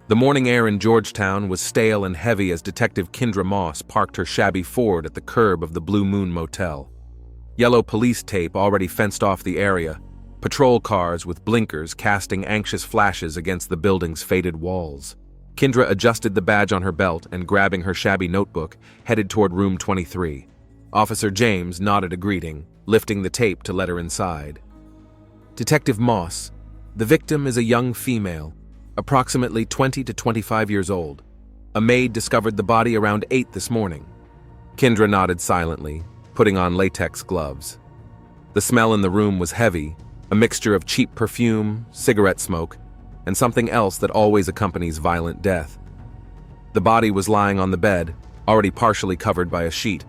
The morning air in Georgetown was stale and heavy as Detective Kendra Moss parked her shabby Ford at the curb of the Blue Moon Motel. Yellow police tape already fenced off the area, patrol cars with blinkers casting anxious flashes against the building's faded walls. Kendra adjusted the badge on her belt and, grabbing her shabby notebook, headed toward room 23. Officer James nodded a greeting, lifting the tape to let her inside. Detective Moss, the victim is a young female, approximately 20 to 25 years old. A maid discovered the body around 8 this morning. Kendra nodded silently, putting on latex gloves. The smell in the room was heavy, a mixture of cheap perfume, cigarette smoke, and something else that always accompanies violent death. The body was lying on the bed, already partially covered by a sheet.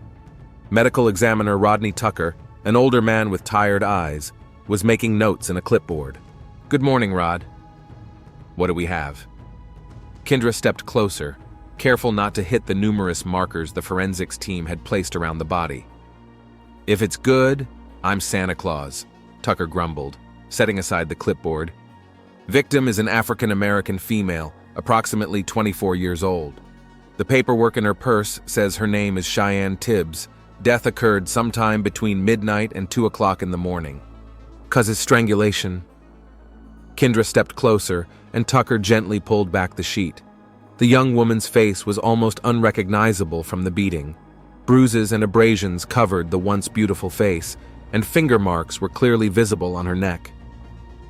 Medical examiner Rodney Tucker, an older man with tired eyes, was making notes in a clipboard. "Good morning, Rod. What do we have?" Kendra stepped closer, careful not to hit the numerous markers the forensics team had placed around the body. "If it's good, I'm Santa Claus," Tucker grumbled, setting aside the clipboard. "Victim is an African-American female, approximately 24 years old. The paperwork in her purse says her name is Cheyenne Tibbs. Death occurred sometime between midnight and 2 o'clock in the morning. Cause is strangulation." Kendra stepped closer, and Tucker gently pulled back the sheet. The young woman's face was almost unrecognizable from the beating. Bruises and abrasions covered the once beautiful face, and finger marks were clearly visible on her neck.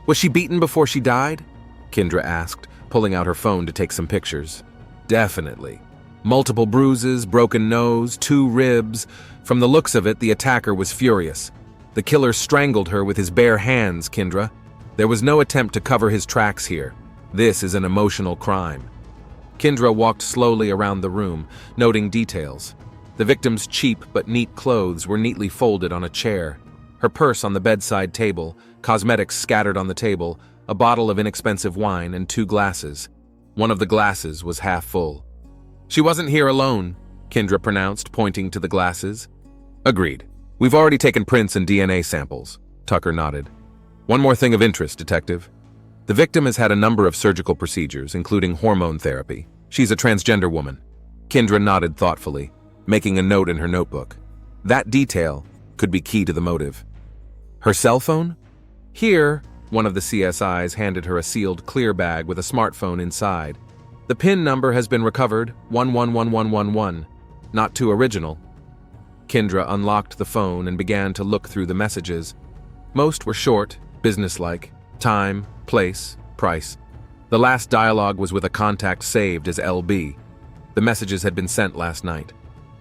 "Was she beaten before she died?" Kendra asked, pulling out her phone to take some pictures. "Definitely. Multiple bruises, broken nose, 2 ribs. From the looks of it, the attacker was furious. The killer strangled her with his bare hands, Kendra. There was no attempt to cover his tracks here. This is an emotional crime." Kendra walked slowly around the room, noting details. The victim's cheap but neat clothes were neatly folded on a chair, her purse on the bedside table, cosmetics scattered on the table, a bottle of inexpensive wine, and 2 glasses. One of the glasses was half full. "She wasn't here alone," Kendra pronounced, pointing to the glasses. "Agreed. We've already taken prints and DNA samples," Tucker nodded. "One more thing of interest, Detective. The victim has had a number of surgical procedures, including hormone therapy. She's a transgender woman." Kendra nodded thoughtfully, making a note in her notebook. That detail could be key to the motive. "Her cell phone?" "Here," one of the CSIs handed her a sealed clear bag with a smartphone inside. "The PIN number has been recovered, 111111. Not too original." Kendra unlocked the phone and began to look through the messages. Most were short, businesslike: time, place, price. The last dialogue was with a contact saved as LB. The messages had been sent last night.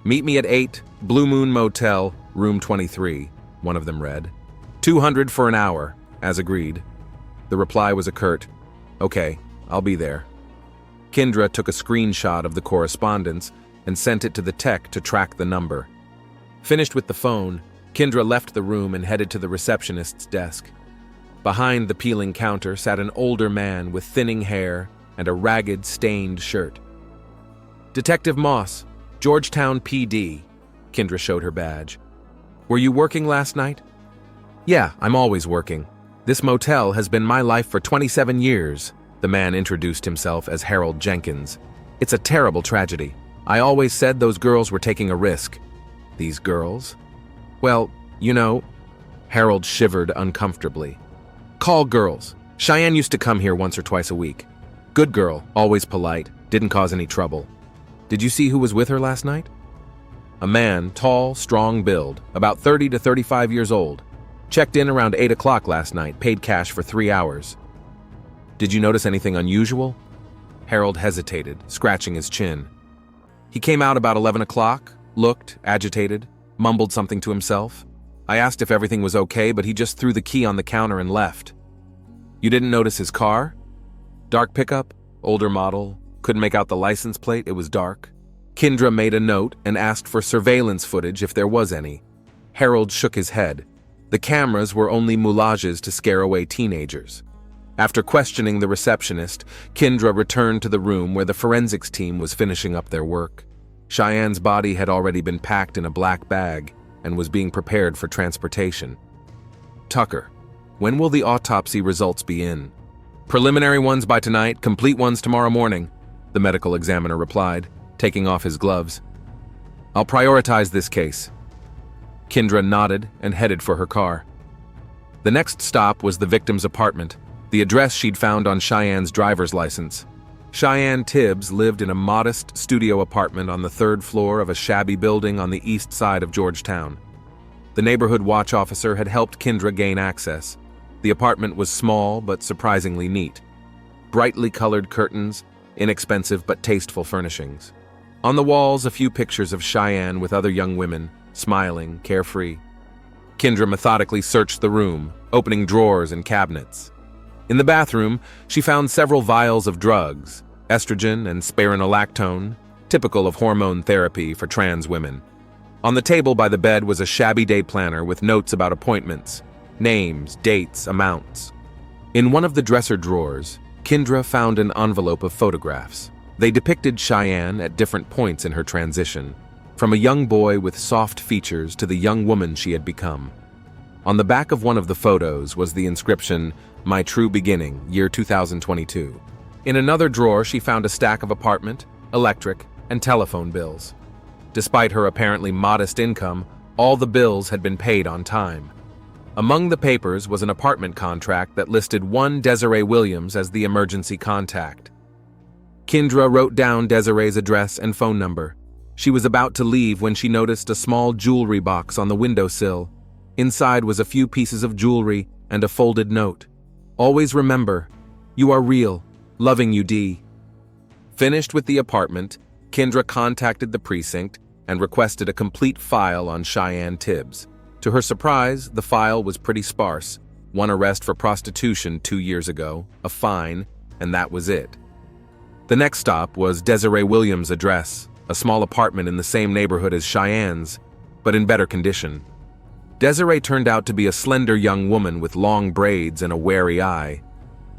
"Meet me at 8, Blue Moon Motel, room 23, one of them read. 200 for an hour, as agreed. The reply was a curt, "Okay, I'll be there." Kendra took a screenshot of the correspondence and sent it to the tech to track the number. Finished with the phone, Kendra left the room and headed to the receptionist's desk. Behind the peeling counter sat an older man with thinning hair and a ragged, stained shirt. "Detective Moss, Georgetown PD," Kendra showed her badge. "Were you working last night?" "Yeah, I'm always working. This motel has been my life for 27 years, the man introduced himself as Harold Jenkins. "It's a terrible tragedy. I always said those girls were taking a risk." "These girls?" "Well, you know." Harold shivered uncomfortably. "Call girls. Cheyenne used to come here once or twice a week. Good girl, always polite, didn't cause any trouble. Did you see who was with her last night?" "A man, tall, strong build, about 30 to 35 years old. Checked in around 8 o'clock last night, paid cash for 3 hours." "Did you notice anything unusual?" Harold hesitated, scratching his chin. "He came out about 11 o'clock, looked agitated, mumbled something to himself. I asked if everything was okay, but he just threw the key on the counter and left." "You didn't notice his car?" "Dark pickup, older model, couldn't make out the license plate, it was dark." Kendra made a note and asked for surveillance footage if there was any. Harold shook his head. The cameras were only moulages to scare away teenagers. After questioning the receptionist, Kendra returned to the room where the forensics team was finishing up their work. Cheyenne's body had already been packed in a black bag and was being prepared for transportation. "Tucker, when will the autopsy results be in?" "Preliminary ones by tonight, complete ones tomorrow morning. the medical examiner replied, taking off his gloves. "I'll prioritize this case." Kendra nodded and headed for her car. The next stop was the victim's apartment, the address she'd found on Cheyenne's driver's license. Cheyenne Tibbs lived in a modest studio apartment on the third floor of a shabby building on the east side of Georgetown. The neighborhood watch officer had helped Kendra gain access. The apartment was small but surprisingly neat. Brightly colored curtains, inexpensive but tasteful furnishings. On the walls, a few pictures of Cheyenne with other young women, smiling, carefree. Kendra methodically searched the room, opening drawers and cabinets. In the bathroom, she found several vials of drugs, estrogen and spironolactone, typical of hormone therapy for trans women. On the table by the bed was a shabby day planner with notes about appointments, names, dates, amounts. In one of the dresser drawers, Kendra found an envelope of photographs. They depicted Cheyenne at different points in her transition, from a young boy with soft features to the young woman she had become. On the back of one of the photos was the inscription, "My True Beginning, Year 2022. In another drawer, she found a stack of apartment, electric, and telephone bills. Despite her apparently modest income, all the bills had been paid on time. Among the papers was an apartment contract that listed one Desiree Williams as the emergency contact. Kendra wrote down Desiree's address and phone number. She was about to leave when she noticed a small jewelry box on the windowsill. Inside was a few pieces of jewelry and a folded note. "Always remember, you are real. Loving you, D." Finished with the apartment, Kendra contacted the precinct and requested a complete file on Cheyenne Tibbs. To her surprise, the file was pretty sparse. One arrest for prostitution 2 years ago, a fine, and that was it. The next stop was Desiree Williams' address, a small apartment in the same neighborhood as Cheyenne's, but in better condition. Desiree turned out to be a slender young woman with long braids and a wary eye.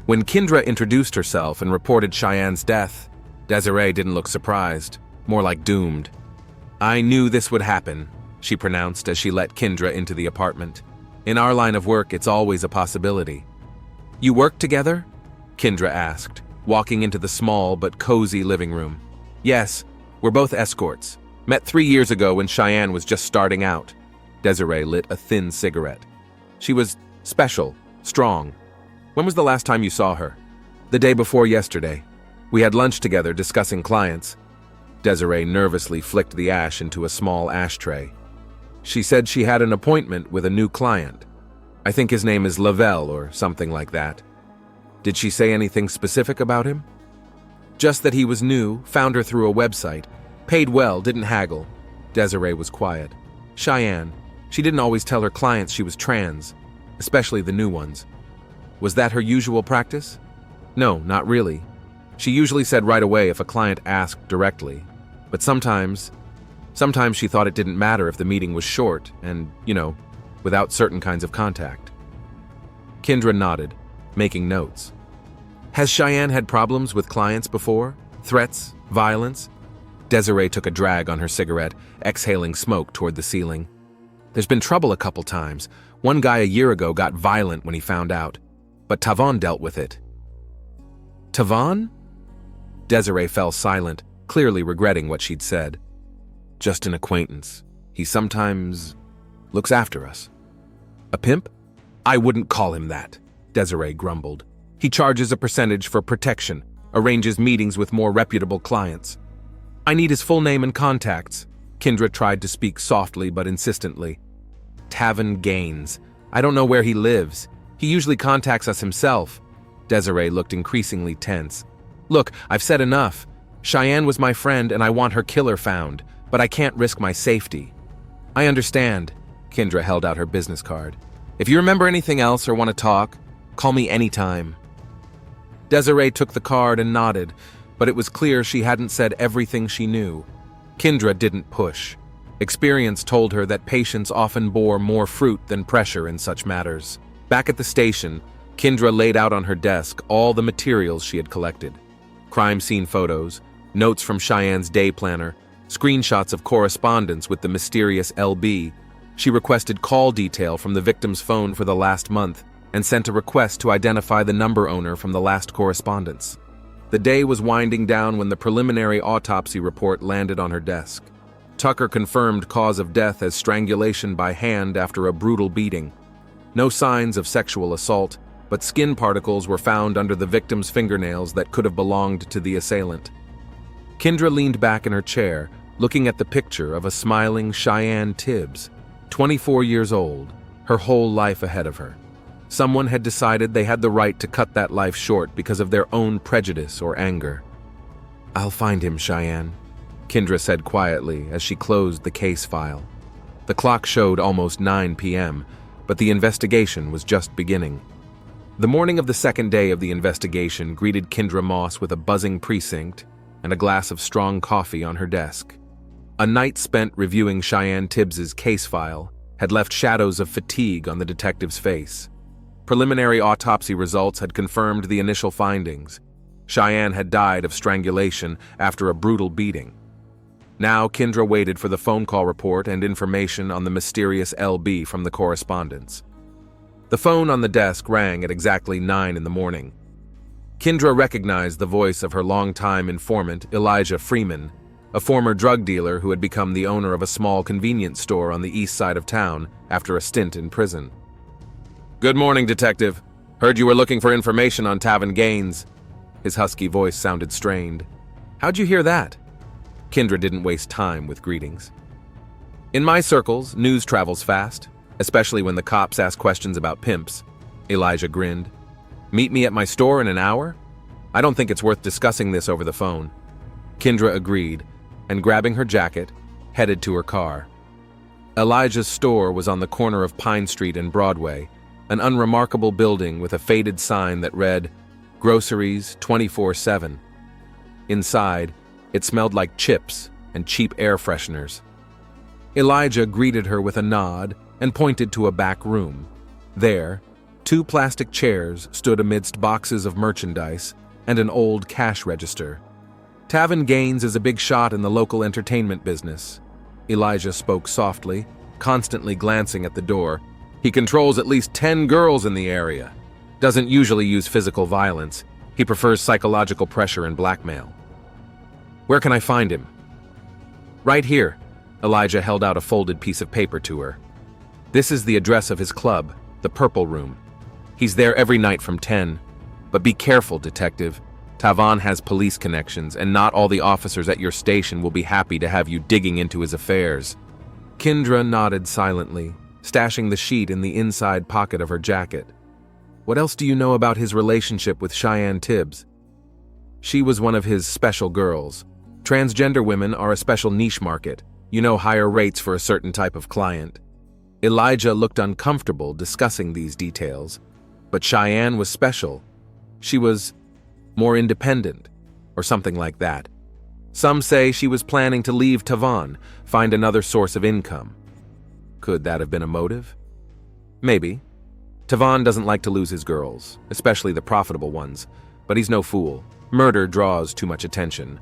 When Kendra introduced herself and reported Cheyenne's death, Desiree didn't look surprised, more like doomed. "I knew this would happen," she pronounced as she let Kendra into the apartment. "In our line of work, it's always a possibility." "You work together?" Kendra asked, walking into the small but cozy living room. "Yes, we're both escorts. Met 3 years ago when Cheyenne was just starting out." Desiree lit a thin cigarette. "She was special, strong. When was the last time you saw her?" "The day before yesterday. We had lunch together discussing clients." Desiree nervously flicked the ash into a small ashtray. "She said she had an appointment with a new client. I think his name is Lavelle or something like that." "Did she say anything specific about him?" "Just that he was new, found her through a website. Paid well, didn't haggle." Desiree was quiet. "Cheyenne, she didn't always tell her clients she was trans, especially the new ones." "Was that her usual practice?" "No, not really. She usually said right away if a client asked directly. But sometimes she thought it didn't matter if the meeting was short and, without certain kinds of contact." Kendra nodded, making notes. "Has Cheyenne had problems with clients before? Threats? Violence?" Desiree took a drag on her cigarette, exhaling smoke toward the ceiling. "There's been trouble a couple times. One guy a year ago got violent when he found out. But Tavon dealt with it." "Tavon?" Desiree fell silent, clearly regretting what she'd said. "Just an acquaintance. He sometimes looks after us." "A pimp?" "I wouldn't call him that," Desiree grumbled. "He charges a percentage for protection, arranges meetings with more reputable clients." "I need his full name and contacts." Kendra tried to speak softly but insistently. "Tavon Gaines. I don't know where he lives. He usually contacts us himself." Desiree looked increasingly tense. "Look, I've said enough. Cheyenne was my friend and I want her killer found, but I can't risk my safety." "I understand." Kendra held out her business card. "If you remember anything else or want to talk, call me anytime." Desiree took the card and nodded, but it was clear she hadn't said everything she knew. Kendra didn't push. Experience told her that patience often bore more fruit than pressure in such matters. Back at the station, Kendra laid out on her desk all the materials she had collected. Crime scene photos, notes from Cheyenne's day planner, screenshots of correspondence with the mysterious LB. She requested call detail from the victim's phone for the last month and sent a request to identify the number owner from the last correspondence. The day was winding down when the preliminary autopsy report landed on her desk. Tucker confirmed cause of death as strangulation by hand after a brutal beating. No signs of sexual assault, but skin particles were found under the victim's fingernails that could have belonged to the assailant. Kendra leaned back in her chair, looking at the picture of a smiling Cheyenne Tibbs, 24 years old, her whole life ahead of her. Someone had decided they had the right to cut that life short because of their own prejudice or anger. "I'll find him, Cheyenne," Kendra said quietly as she closed the case file. The clock showed almost 9 p.m., but the investigation was just beginning. The morning of the second day of the investigation greeted Kendra Moss with a buzzing precinct and a glass of strong coffee on her desk. A night spent reviewing Cheyenne Tibbs's case file had left shadows of fatigue on the detective's face. Preliminary autopsy results had confirmed the initial findings. Cheyenne had died of strangulation after a brutal beating. Now Kendra waited for the phone call report and information on the mysterious LB from the correspondence. The phone on the desk rang at exactly 9 in the morning. Kendra recognized the voice of her longtime informant, Elijah Freeman, a former drug dealer who had become the owner of a small convenience store on the east side of town after a stint in prison. "Good morning, Detective. Heard you were looking for information on Tavan Gaines." His husky voice sounded strained. "How'd you hear that?" Kendra didn't waste time with greetings. "In my circles, news travels fast, especially when the cops ask questions about pimps." Elijah grinned. "Meet me at my store in an hour? I don't think it's worth discussing this over the phone." Kendra agreed, and grabbing her jacket, headed to her car. Elijah's store was on the corner of Pine Street and Broadway, an unremarkable building with a faded sign that read, "Groceries 24/7. Inside, it smelled like chips and cheap air fresheners. Elijah greeted her with a nod and pointed to a back room. There, 2 plastic chairs stood amidst boxes of merchandise and an old cash register. "Tavan Gaines is a big shot in the local entertainment business." Elijah spoke softly, constantly glancing at the door. "He controls at least 10 girls in the area. Doesn't usually use physical violence. He prefers psychological pressure and blackmail." "Where can I find him?" "Right here." Elijah held out a folded piece of paper to her. "This is the address of his club, the Purple Room. He's there every night from 10. But be careful, Detective. Tavan has police connections, and not all the officers at your station will be happy to have you digging into his affairs." Kendra nodded silently, stashing the sheet in the inside pocket of her jacket. "What else do you know about his relationship with Cheyenne Tibbs?" "She was one of his special girls. Transgender women are a special niche market, higher rates for a certain type of client." Elijah looked uncomfortable discussing these details, but Cheyenne was special. She was more independent, or something like that. Some say she was planning to leave Tavan, find another source of income. Could that have been a motive? Maybe. Tavan doesn't like to lose his girls, especially the profitable ones, but he's no fool. Murder draws too much attention.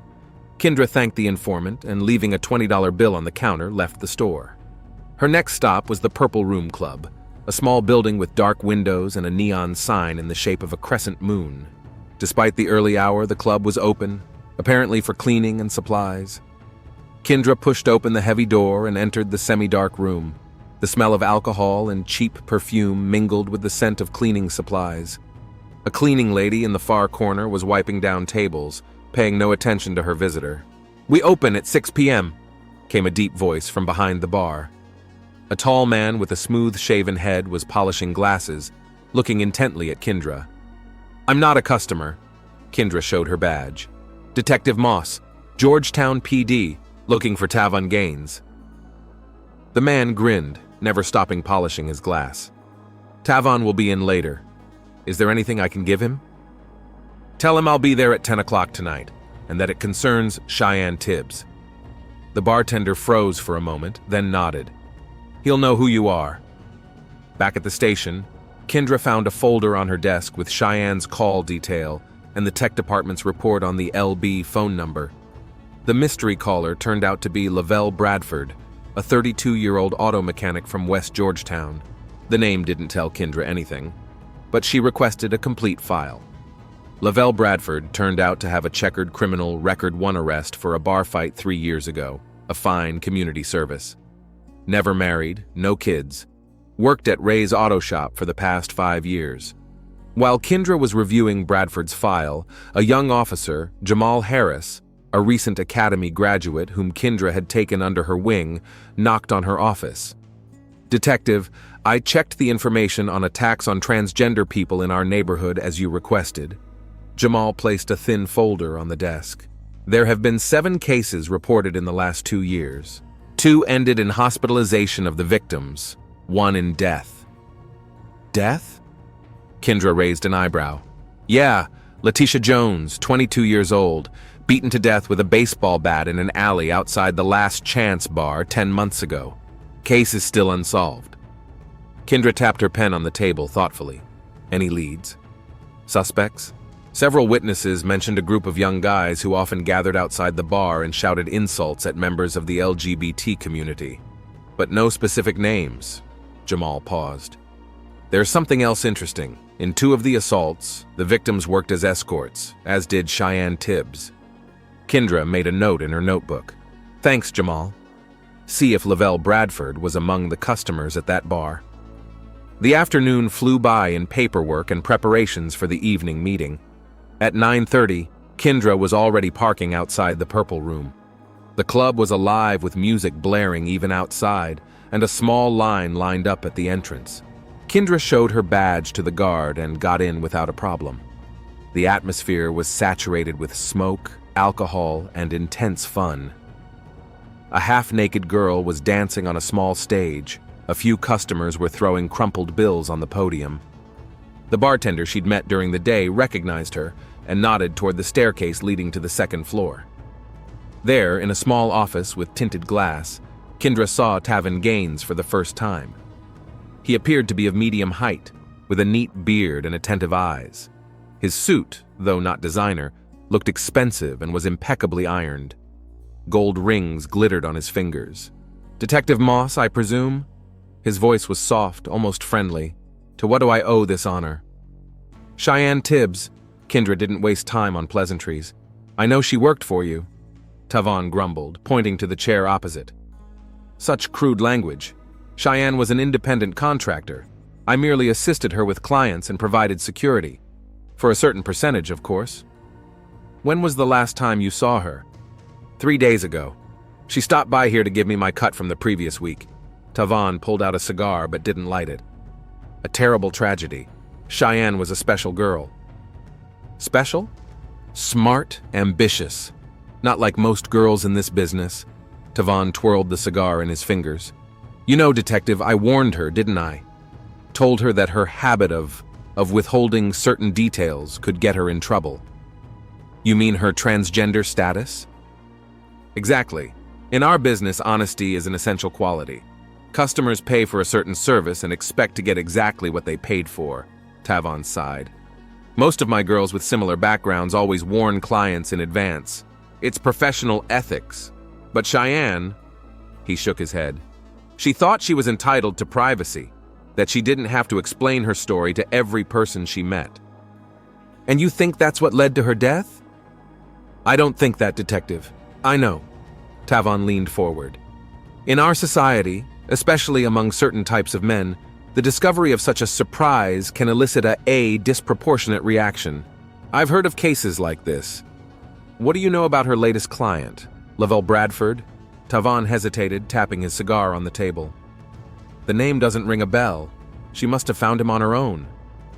Kendra thanked the informant and, leaving a $20 bill on the counter, left the store. Her next stop was the Purple Room Club, a small building with dark windows and a neon sign in the shape of a crescent moon. Despite the early hour, the club was open, apparently for cleaning and supplies. Kendra pushed open the heavy door and entered the semi-dark room. The smell of alcohol and cheap perfume mingled with the scent of cleaning supplies. A cleaning lady in the far corner was wiping down tables, paying no attention to her visitor. "We open at 6 p.m., came a deep voice from behind the bar. A tall man with a smooth-shaven head was polishing glasses, looking intently at Kendra. "I'm not a customer." Kendra showed her badge. "Detective Moss, Georgetown PD, looking for Tavan Gaines." The man grinned, never stopping polishing his glass. "Tavan will be in later. Is there anything I can give him?" "Tell him I'll be there at 10 o'clock tonight, and that it concerns Cheyenne Tibbs." The bartender froze for a moment, then nodded. "He'll know who you are." Back at the station, Kendra found a folder on her desk with Cheyenne's call detail and the tech department's report on the LB phone number. The mystery caller turned out to be Lavelle Bradford, a 32-year-old auto mechanic from West Georgetown. The name didn't tell Kendra anything, but she requested a complete file. Lavelle Bradford turned out to have a checkered criminal record, one arrest for a bar fight 3 years ago, a fine community service. Never married, no kids. Worked at Ray's auto shop for the past 5 years. While Kendra was reviewing Bradford's file, a young officer, Jamal Harris, a recent academy graduate whom Kendra had taken under her wing, knocked on her office. "Detective, I checked the information on attacks on transgender people in our neighborhood as you requested." Jamal placed a thin folder on the desk. "There have been 7 cases reported in the last 2 years. 2 ended in hospitalization of the victims, 1 in death." "Death?" Kendra raised an eyebrow. "Yeah, Letitia Jones, 22 years old, beaten to death with a baseball bat in an alley outside the Last Chance bar 10 months ago. Case is still unsolved." Kendra tapped her pen on the table thoughtfully. "Any leads? Suspects?" Several witnesses mentioned a group of young guys who often gathered outside the bar and shouted insults at members of the LGBT community. "But no specific names." Jamal paused. "There's something else interesting. In 2 of the assaults, the victims worked as escorts, as did Cheyenne Tibbs." Kendra made a note in her notebook. "Thanks, Jamal. See if Lavelle Bradford was among the customers at that bar." The afternoon flew by in paperwork and preparations for the evening meeting. At 9:30, Kendra was already parking outside the Purple Room. The club was alive with music blaring even outside, and a small line lined up at the entrance. Kendra showed her badge to the guard and got in without a problem. The atmosphere was saturated with smoke, alcohol, and intense fun. A half-naked girl was dancing on a small stage. A few customers were throwing crumpled bills on the podium. The bartender she'd met during the day recognized her and nodded toward the staircase leading to the 2nd floor. There, in a small office with tinted glass, Kendra saw Tavin Gaines for the first time. He appeared to be of medium height, with a neat beard and attentive eyes. His suit, though not designer, looked expensive and was impeccably ironed. Gold rings glittered on his fingers. "Detective Moss, I presume?" His voice was soft, almost friendly. "To what do I owe this honor?" "Cheyenne Tibbs." Kendra didn't waste time on pleasantries. "I know she worked for you," Tavon grumbled, pointing to the chair opposite. "Such crude language. Cheyenne was an independent contractor. I merely assisted her with clients and provided security. For a certain percentage, of course." "When was the last time you saw her?" 3 days ago. She stopped by here to give me my cut from the previous week." Tavon pulled out a cigar but didn't light it. "A terrible tragedy. Cheyenne was a special girl." "Special?" "Smart, ambitious. Not like most girls in this business." Tavon twirled the cigar in his fingers. "You know, Detective, I warned her, didn't I? Told her that her habit of withholding certain details could get her in trouble." "You mean her transgender status?" "Exactly. In our business, honesty is an essential quality. Customers pay for a certain service and expect to get exactly what they paid for," Tavon sighed. "Most of my girls with similar backgrounds always warn clients in advance. It's professional ethics. But Cheyenne," he shook his head, "she thought she was entitled to privacy, that she didn't have to explain her story to every person she met." "And you think that's what led to her death?" "I don't think that, Detective. I know." Tavon leaned forward. "In our society, especially among certain types of men, the discovery of such a surprise can elicit a disproportionate reaction. I've heard of cases like this. What do you know about her latest client, Lavelle Bradford?" Tavon hesitated, tapping his cigar on the table. "The name doesn't ring a bell. She must have found him on her own.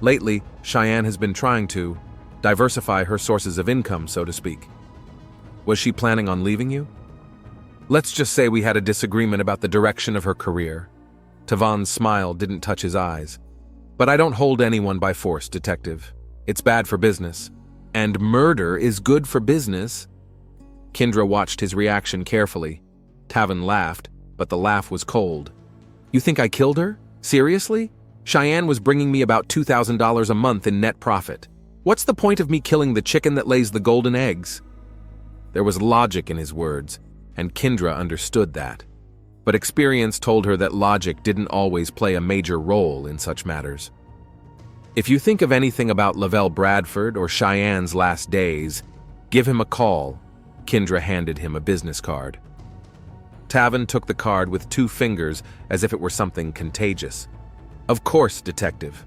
Lately, Cheyenne has been trying to diversify her sources of income, so to speak." "Was she planning on leaving you?" "Let's just say we had a disagreement about the direction of her career." Tavon's smile didn't touch his eyes. "But I don't hold anyone by force, Detective. It's bad for business. And murder is good for business." Kendra watched his reaction carefully. Tavon laughed, but the laugh was cold. "You think I killed her? Seriously? Cheyenne was bringing me about $2,000 a month in net profit. What's the point of me killing the chicken that lays the golden eggs?" There was logic in his words, and Kendra understood that. But experience told her that logic didn't always play a major role in such matters. If you think of anything about Lavelle Bradford or Cheyenne's last days, give him a call. Kendra handed him a business card. Tavin took the card with 2 fingers as if it were something contagious. Of course, detective.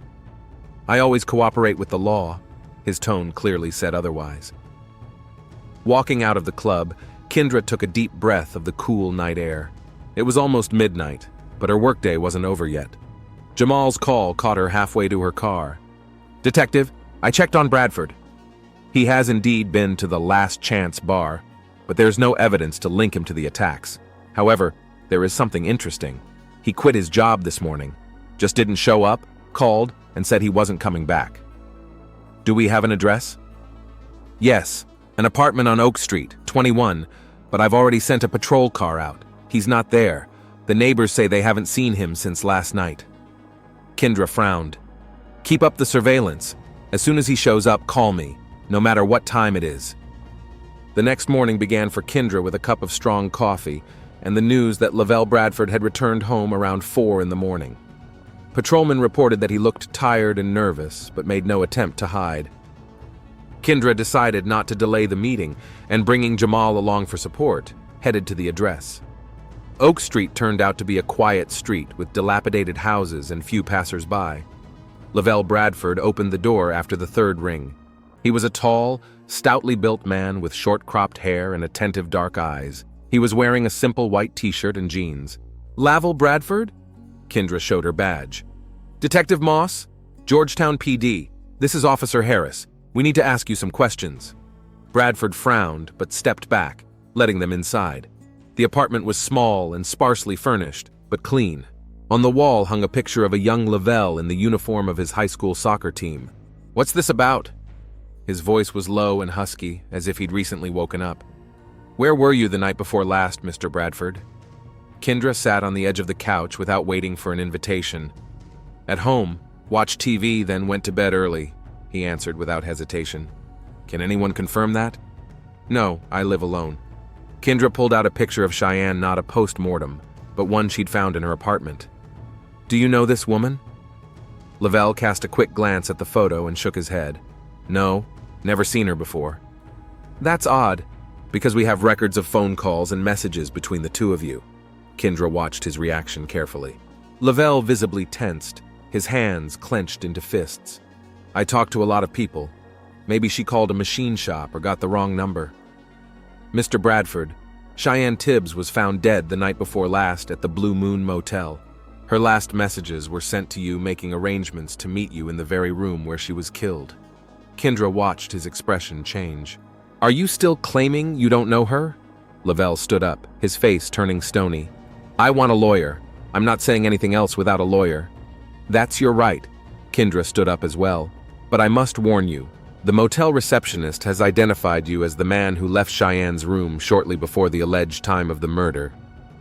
I always cooperate with the law. His tone clearly said otherwise. Walking out of the club, Kendra took a deep breath of the cool night air. It was almost midnight, but her workday wasn't over yet. Jamal's call caught her halfway to her car. Detective, I checked on Bradford. He has indeed been to the Last Chance bar, but there's no evidence to link him to the attacks. However, there is something interesting. He quit his job this morning, just didn't show up, called, and said he wasn't coming back. Do we have an address? Yes, an apartment on Oak Street, 21, but I've already sent a patrol car out. He's not there. The neighbors say they haven't seen him since last night. Kendra frowned. Keep up the surveillance. As soon as he shows up, call me, no matter what time it is. The next morning began for Kendra with a cup of strong coffee and the news that Lavelle Bradford had returned home around 4 in the morning. Patrolman reported that he looked tired and nervous, but made no attempt to hide. Kendra decided not to delay the meeting, and bringing Jamal along for support, headed to the address. Oak Street turned out to be a quiet street with dilapidated houses and few passers-by. Lavelle Bradford opened the door after the 3rd ring. He was a tall, stoutly built man with short-cropped hair and attentive dark eyes. He was wearing a simple white t-shirt and jeans. Lavelle Bradford? Kendra showed her badge. Detective Moss, Georgetown PD. This is Officer Harris. We need to ask you some questions. Bradford frowned, but stepped back, letting them inside. The apartment was small and sparsely furnished, but clean. On the wall hung a picture of a young Lavelle in the uniform of his high school soccer team. What's this about? His voice was low and husky, as if he'd recently woken up. Where were you the night before last, Mr. Bradford? Kendra sat on the edge of the couch without waiting for an invitation. At home, watched TV, then went to bed early, he answered without hesitation. Can anyone confirm that? No, I live alone. Kendra pulled out a picture of Cheyenne, not a post-mortem, but one she'd found in her apartment. Do you know this woman? Lavelle cast a quick glance at the photo and shook his head. No, never seen her before. That's odd, because we have records of phone calls and messages between the 2 of you. Kendra watched his reaction carefully. Lavelle visibly tensed, his hands clenched into fists. I talked to a lot of people. Maybe she called a machine shop or got the wrong number. Mr. Bradford, Cheyenne Tibbs was found dead the night before last at the Blue Moon Motel. Her last messages were sent to you making arrangements to meet you in the very room where she was killed. Kendra watched his expression change. Are you still claiming you don't know her? Lavelle stood up, his face turning stony. I want a lawyer. I'm not saying anything else without a lawyer. That's your right. Kendra stood up as well. But I must warn you, the motel receptionist has identified you as the man who left Cheyenne's room shortly before the alleged time of the murder.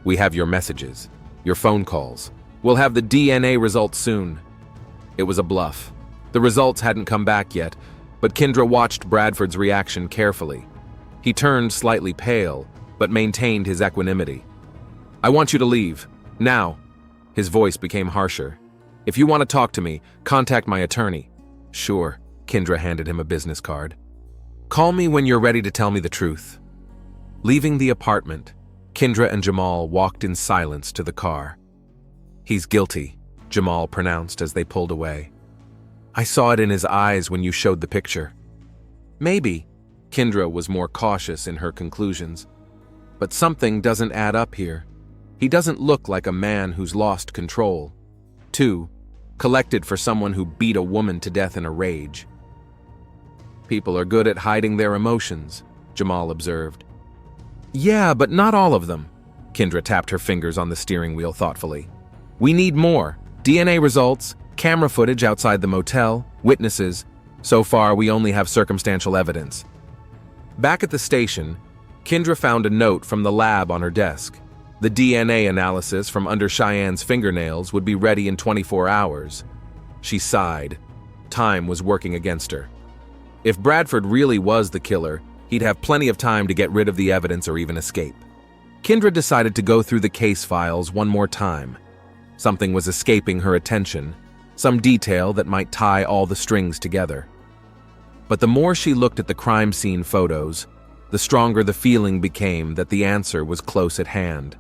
We have your messages, your phone calls. We'll have the DNA results soon. It was a bluff. The results hadn't come back yet, but Kendra watched Bradford's reaction carefully. He turned slightly pale, but maintained his equanimity. I want you to leave. Now. His voice became harsher. If you want to talk to me, contact my attorney. Sure. Kendra handed him a business card. Call me when you're ready to tell me the truth. Leaving the apartment, Kendra and Jamal walked in silence to the car. He's guilty, Jamal pronounced as they pulled away. I saw it in his eyes when you showed the picture. Maybe, Kendra was more cautious in her conclusions. But something doesn't add up here. He doesn't look like a man who's lost control. 2, collected for someone who beat a woman to death in a rage. People are good at hiding their emotions, Jamal observed. Yeah, but not all of them. Kendra tapped her fingers on the steering wheel thoughtfully. We need more. DNA results, camera footage outside the motel, witnesses. So far, we only have circumstantial evidence. Back at the station, Kendra found a note from the lab on her desk. The DNA analysis from under Cheyenne's fingernails would be ready in 24 hours. She sighed. Time was working against her. If Bradford really was the killer, he'd have plenty of time to get rid of the evidence or even escape. Kendra decided to go through the case files one more time. Something was escaping her attention, some detail that might tie all the strings together. But the more she looked at the crime scene photos, the stronger the feeling became that the answer was close at hand.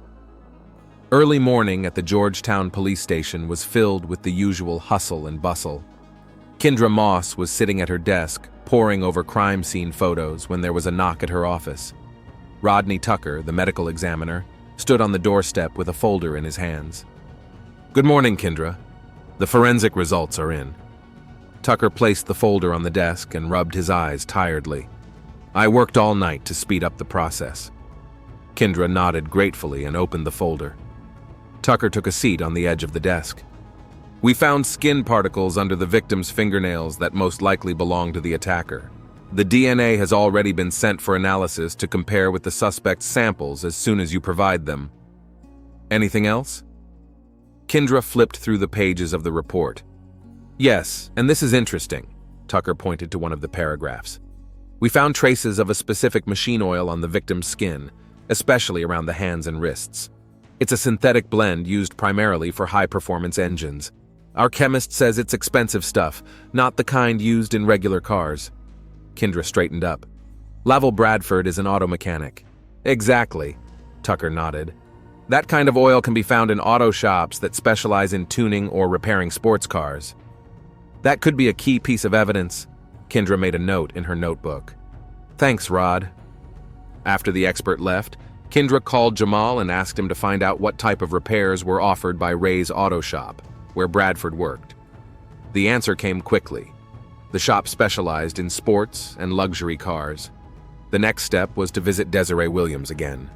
Early morning at the Georgetown police station was filled with the usual hustle and bustle. Kendra Moss was sitting at her desk, poring over crime scene photos when there was a knock at her office. Rodney Tucker, the medical examiner, stood on the doorstep with a folder in his hands. "Good morning, Kendra. The forensic results are in." Tucker placed the folder on the desk and rubbed his eyes tiredly. "I worked all night to speed up the process." Kendra nodded gratefully and opened the folder. Tucker took a seat on the edge of the desk. "We found skin particles under the victim's fingernails that most likely belong to the attacker. The DNA has already been sent for analysis to compare with the suspect's samples as soon as you provide them. Anything else?" Kendra flipped through the pages of the report. "Yes, and this is interesting," Tucker pointed to one of the paragraphs. "We found traces of a specific machine oil on the victim's skin, especially around the hands and wrists. It's a synthetic blend used primarily for high-performance engines. Our chemist says it's expensive stuff, not the kind used in regular cars." Kendra straightened up. "Lavelle Bradford is an auto mechanic." "Exactly," Tucker nodded. "That kind of oil can be found in auto shops that specialize in tuning or repairing sports cars." "That could be a key piece of evidence," Kendra made a note in her notebook. "Thanks, Rod." After the expert left, Kendra called Jamal and asked him to find out what type of repairs were offered by Ray's auto shop, where Bradford worked. The answer came quickly. The shop specialized in sports and luxury cars. The next step was to visit Desiree Williams again.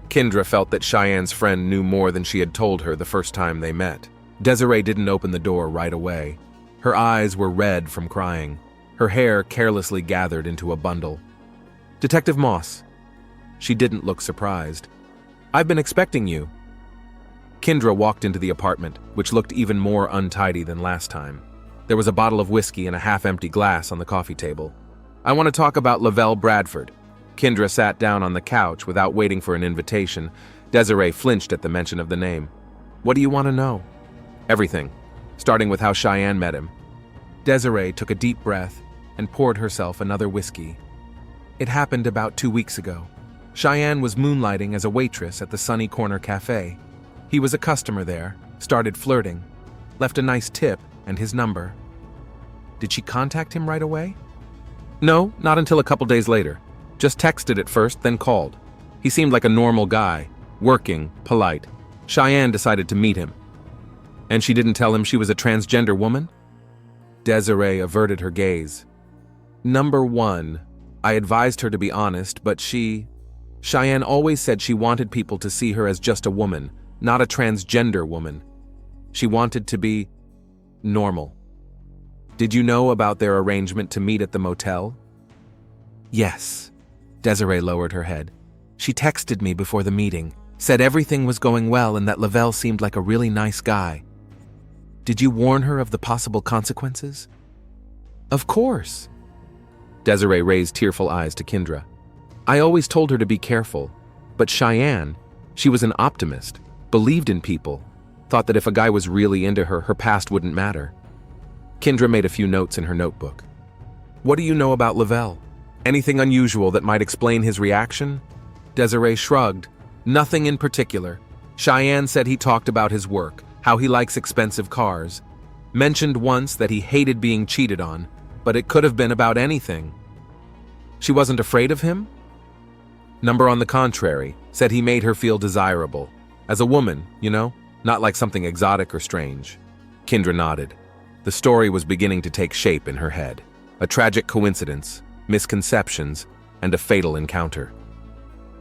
Kendra felt that Cheyenne's friend knew more than she had told her the first time they met. Desiree didn't open the door right away. Her eyes were red from crying, her hair carelessly gathered into a bundle. "Detective Moss." She didn't look surprised. "I've been expecting you." Kendra walked into the apartment, which looked even more untidy than last time. There was a bottle of whiskey and a half-empty glass on the coffee table. "I want to talk about Lavelle Bradford." Kendra sat down on the couch without waiting for an invitation. Desiree flinched at the mention of the name. "What do you want to know?" "Everything, starting with how Cheyenne met him." Desiree took a deep breath and poured herself another whiskey. "It happened about 2 weeks ago. Cheyenne was moonlighting as a waitress at the Sunny Corner Cafe. He was a customer there, started flirting, left a nice tip and his number." "Did she contact him right away?" "No, not until a couple days later. Just texted at first, then called. He seemed like a normal guy, working, polite. Cheyenne decided to meet him." "And she didn't tell him she was a transgender woman?" Desiree averted her gaze. "Number one, I advised her to be honest, but Cheyenne always said she wanted people to see her as just a woman, not a transgender woman. She wanted to be normal." "Did you know about their arrangement to meet at the motel?" "Yes." Desiree lowered her head. "She texted me before the meeting, said everything was going well and that Lavelle seemed like a really nice guy." "Did you warn her of the possible consequences?" "Of course." Desiree raised tearful eyes to Kendra. "I always told her to be careful, but Cheyenne, she was an optimist, believed in people, thought that if a guy was really into her, her past wouldn't matter." Kendra made a few notes in her notebook. "What do you know about Lavelle? Anything unusual that might explain his reaction?" Desiree shrugged. "Nothing in particular. Cheyenne said he talked about his work, how he likes expensive cars. Mentioned once that he hated being cheated on, but it could have been about anything." "She wasn't afraid of him?" "Number on the contrary, said he made her feel desirable. As a woman, you know, not like something exotic or strange." Kendra nodded. The story was beginning to take shape in her head. A tragic coincidence, misconceptions, and a fatal encounter.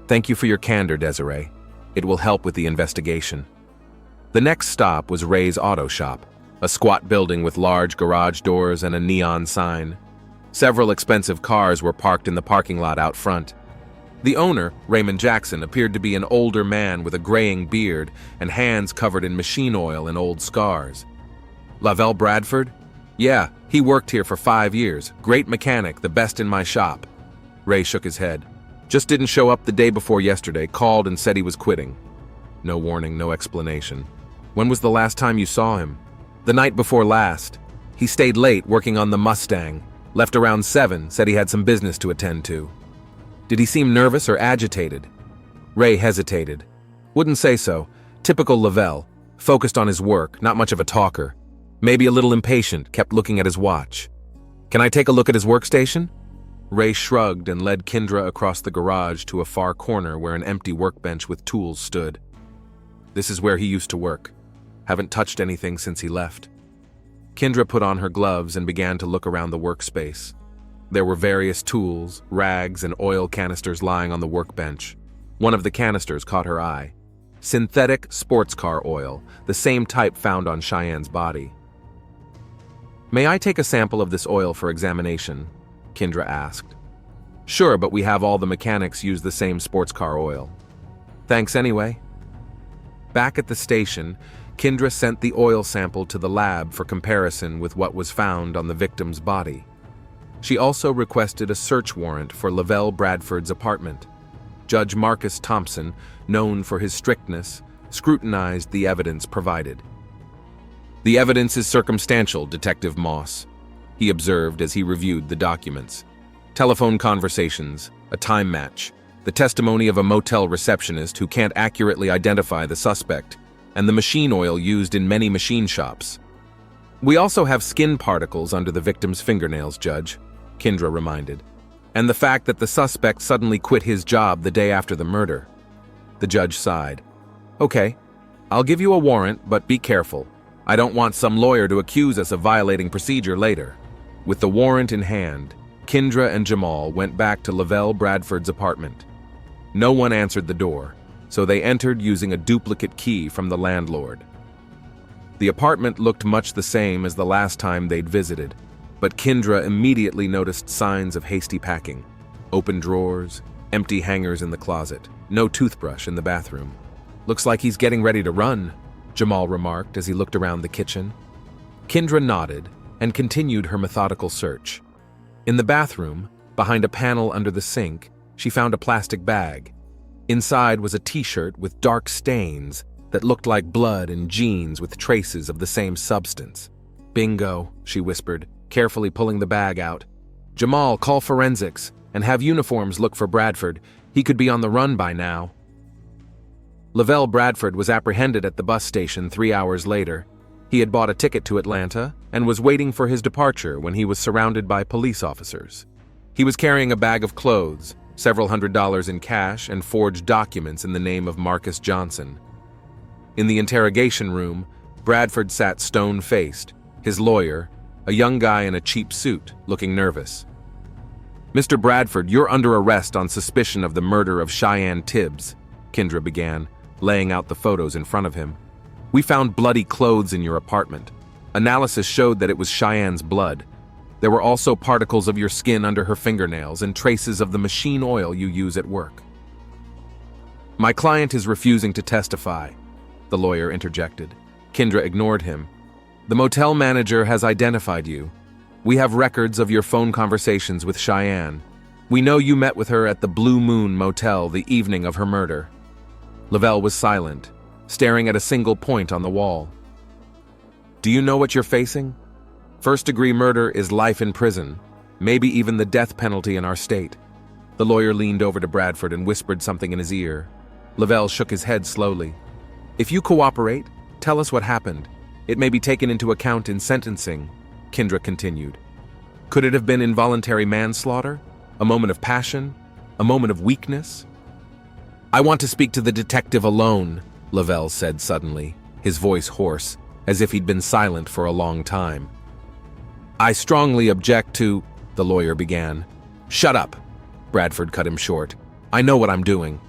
"Thank you for your candor, Desiree. It will help with the investigation." The next stop was Ray's auto shop, a squat building with large garage doors and a neon sign. Several expensive cars were parked in the parking lot out front. The owner, Raymond Jackson, appeared to be an older man with a graying beard and hands covered in machine oil and old scars. "Lavelle Bradford? Yeah, he worked here for 5 years. Great mechanic, the best in my shop." Ray shook his head. "Just didn't show up the day before yesterday, called and said he was quitting." No warning, no explanation. "When was the last time you saw him?" The night before last. He stayed late working on the Mustang, left around 7, said he had some business to attend to. Did he seem nervous or agitated? Ray hesitated. Wouldn't say so. Typical Lavelle, focused on his work, not much of a talker. Maybe a little impatient, kept looking at his watch. Can I take a look at his workstation? Ray shrugged and led Kendra across the garage to a far corner where an empty workbench with tools stood. This is where he used to work. Haven't touched anything since he left. Kendra put on her gloves and began to look around the workspace. There were various tools, rags, and oil canisters lying on the workbench. One of the canisters caught her eye. Synthetic sports car oil, the same type found on Cheyenne's body. May I take a sample of this oil for examination? Kendra asked. Sure, but we have all the mechanics use the same sports car oil. Thanks anyway. Back at the station, Kendra sent the oil sample to the lab for comparison with what was found on the victim's body. She also requested a search warrant for Lavelle Bradford's apartment. Judge Marcus Thompson, known for his strictness, scrutinized the evidence provided. The evidence is circumstantial, Detective Moss, he observed as he reviewed the documents. Telephone conversations, a time match, the testimony of a motel receptionist who can't accurately identify the suspect, and the machine oil used in many machine shops. We also have skin particles under the victim's fingernails, Judge, Kendra reminded, and the fact that the suspect suddenly quit his job the day after the murder. The judge sighed. Okay, I'll give you a warrant, but be careful. I don't want some lawyer to accuse us of violating procedure later. With the warrant in hand, Kendra and Jamal went back to Lavelle Bradford's apartment. No one answered the door, so they entered using a duplicate key from the landlord. The apartment looked much the same as the last time they'd visited, but Kendra immediately noticed signs of hasty packing. Open drawers, empty hangers in the closet, no toothbrush in the bathroom. Looks like he's getting ready to run, Jamal remarked as he looked around the kitchen. Kendra nodded and continued her methodical search. In the bathroom, behind a panel under the sink, she found a plastic bag. Inside was a t-shirt with dark stains that looked like blood and jeans with traces of the same substance. Bingo, she whispered, carefully pulling the bag out. Jamal, call forensics and have uniforms look for Bradford. He could be on the run by now. Lavelle Bradford was apprehended at the bus station 3 hours later. He had bought a ticket to Atlanta and was waiting for his departure when he was surrounded by police officers. He was carrying a bag of clothes, several $100s in cash, and forged documents in the name of Marcus Johnson. In the interrogation room, Bradford sat stone-faced, his lawyer, a young guy in a cheap suit, looking nervous. Mr. Bradford, you're under arrest on suspicion of the murder of Cheyenne Tibbs, Kendra began, laying out the photos in front of him. We found bloody clothes in your apartment. Analysis showed that it was Cheyenne's blood. There were also particles of your skin under her fingernails and traces of the machine oil you use at work. My client is refusing to testify, the lawyer interjected. Kendra ignored him. The motel manager has identified you. We have records of your phone conversations with Cheyenne. We know you met with her at the Blue Moon Motel the evening of her murder. Lavelle was silent, staring at a single point on the wall. Do you know what you're facing? First-degree murder is life in prison, maybe even the death penalty in our state. The lawyer leaned over to Bradford and whispered something in his ear. Lavelle shook his head slowly. If you cooperate, tell us what happened. It may be taken into account in sentencing, Kendra continued. Could it have been involuntary manslaughter? A moment of passion? A moment of weakness? I want to speak to the detective alone, Lavelle said suddenly, his voice hoarse, as if he'd been silent for a long time. I strongly object to, the lawyer began. Shut up, Bradford cut him short. I know what I'm doing.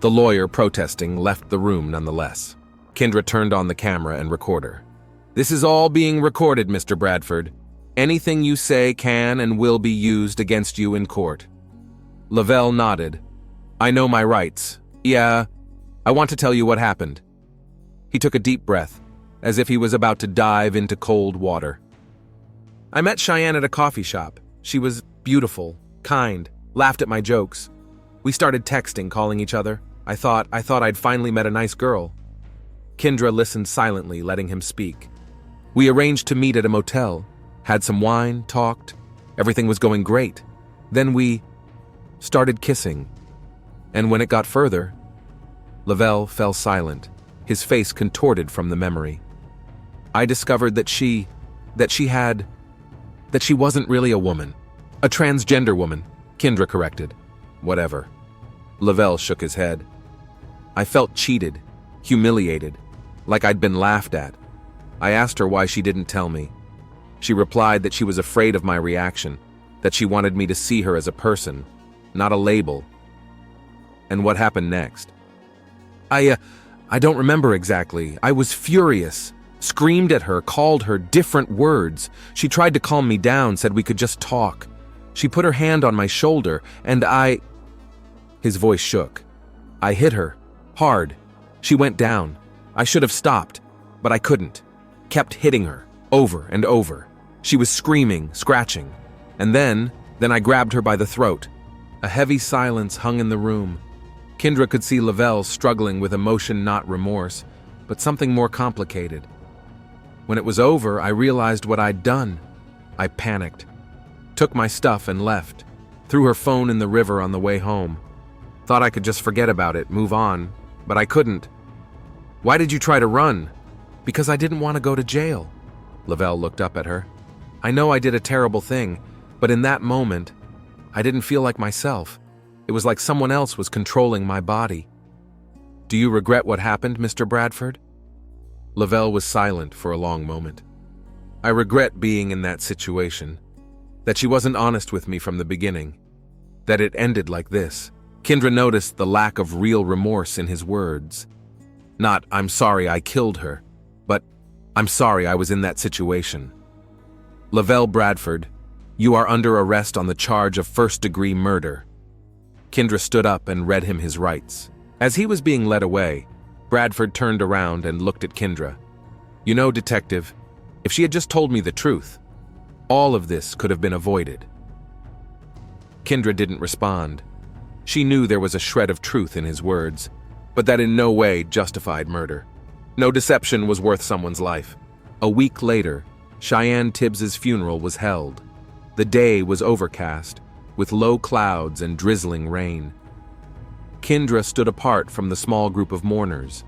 The lawyer, protesting, left the room nonetheless. Kendra turned on the camera and recorder. This is all being recorded, Mr. Bradford. Anything you say can and will be used against you in court. Lavelle nodded. I know my rights. Yeah, I want to tell you what happened. He took a deep breath, as if he was about to dive into cold water. I met Cheyenne at a coffee shop. She was beautiful, kind, laughed at my jokes. We started texting, calling each other. I thought I'd finally met a nice girl. Kendra listened silently, letting him speak. We arranged to meet at a motel, had some wine, talked. Everything was going great. Then we started kissing. And when it got further, Lavelle fell silent, his face contorted from the memory. I discovered that she wasn't really a woman. A transgender woman, Kendra corrected. Whatever. Lavelle shook his head. I felt cheated, humiliated, like I'd been laughed at. I asked her why she didn't tell me. She replied that she was afraid of my reaction, that she wanted me to see her as a person, not a label. And what happened next? I don't remember exactly. I was furious, screamed at her, called her different words. She tried to calm me down, said we could just talk. She put her hand on my shoulder, and His voice shook. I hit her, hard. She went down. I should have stopped, but I couldn't. Kept hitting her, over and over. She was screaming, scratching. And then I grabbed her by the throat. A heavy silence hung in the room. Kendra could see Lavelle struggling with emotion, not remorse, but something more complicated. When it was over, I realized what I'd done. I panicked, took my stuff and left, threw her phone in the river on the way home. Thought I could just forget about it, move on, but I couldn't. Why did you try to run? Because I didn't want to go to jail. Lavelle looked up at her. I know I did a terrible thing, but in that moment, I didn't feel like myself. It was like someone else was controlling my body. Do you regret what happened, Mr. Bradford? Lavelle was silent for a long moment. I regret being in that situation. That she wasn't honest with me from the beginning. That it ended like this. Kendra noticed the lack of real remorse in his words. Not, I'm sorry I killed her, but I'm sorry I was in that situation. Lavelle Bradford, you are under arrest on the charge of first-degree murder. Kendra stood up and read him his rights. As he was being led away, Bradford turned around and looked at Kendra. You know, detective, if she had just told me the truth, all of this could have been avoided. Kendra didn't respond. She knew there was a shred of truth in his words, but that in no way justified murder. No deception was worth someone's life. A week later, Cheyenne Tibbs's funeral was held. The day was overcast, with low clouds and drizzling rain. Kendra stood apart from the small group of mourners.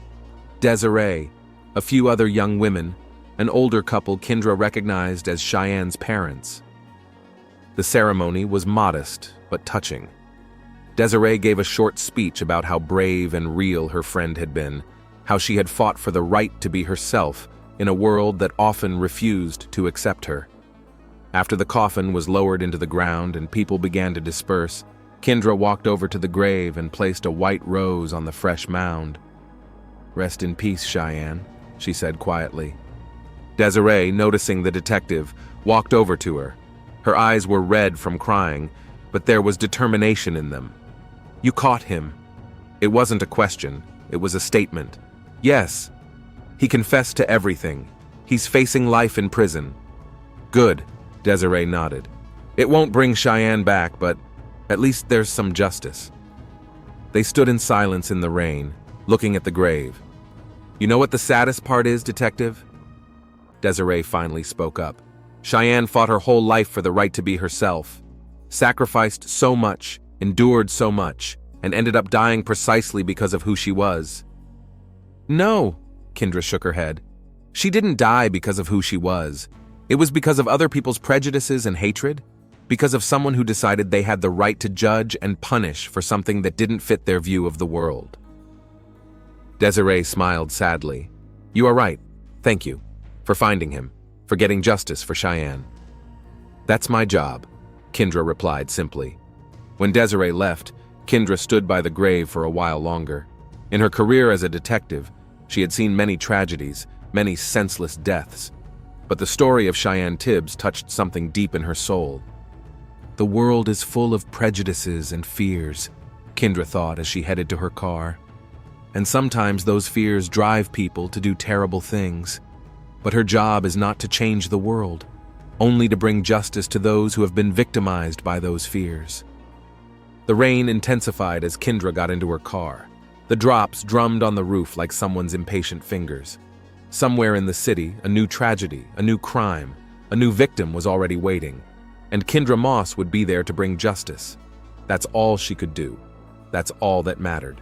Desiree, a few other young women, an older couple Kendra recognized as Cheyenne's parents. The ceremony was modest but touching. Desiree gave a short speech about how brave and real her friend had been, how she had fought for the right to be herself in a world that often refused to accept her. After the coffin was lowered into the ground and people began to disperse, Kendra walked over to the grave and placed a white rose on the fresh mound. Rest in peace, Cheyenne, she said quietly. Desiree, noticing the detective, walked over to her. Her eyes were red from crying, but there was determination in them. You caught him. It wasn't a question, it was a statement. Yes, he confessed to everything. He's facing life in prison. Good, Desiree nodded. It won't bring Cheyenne back, but at least there's some justice. They stood in silence in the rain, looking at the grave. You know what the saddest part is, detective? Desiree finally spoke up. Cheyenne fought her whole life for the right to be herself, sacrificed so much, endured so much, and ended up dying precisely because of who she was. No, Kendra shook her head. She didn't die because of who she was. It was because of other people's prejudices and hatred, because of someone who decided they had the right to judge and punish for something that didn't fit their view of the world. Desiree smiled sadly. You are right. Thank you. For finding him. For getting justice for Cheyenne. That's my job, Kendra replied simply. When Desiree left, Kendra stood by the grave for a while longer. In her career as a detective, she had seen many tragedies, many senseless deaths. But the story of Cheyenne Tibbs touched something deep in her soul. The world is full of prejudices and fears, Kendra thought as she headed to her car. And sometimes those fears drive people to do terrible things. But her job is not to change the world, only to bring justice to those who have been victimized by those fears. The rain intensified as Kendra got into her car. The drops drummed on the roof like someone's impatient fingers. Somewhere in the city, a new tragedy, a new crime, a new victim was already waiting, and Kendra Moss would be there to bring justice. That's all she could do. That's all that mattered.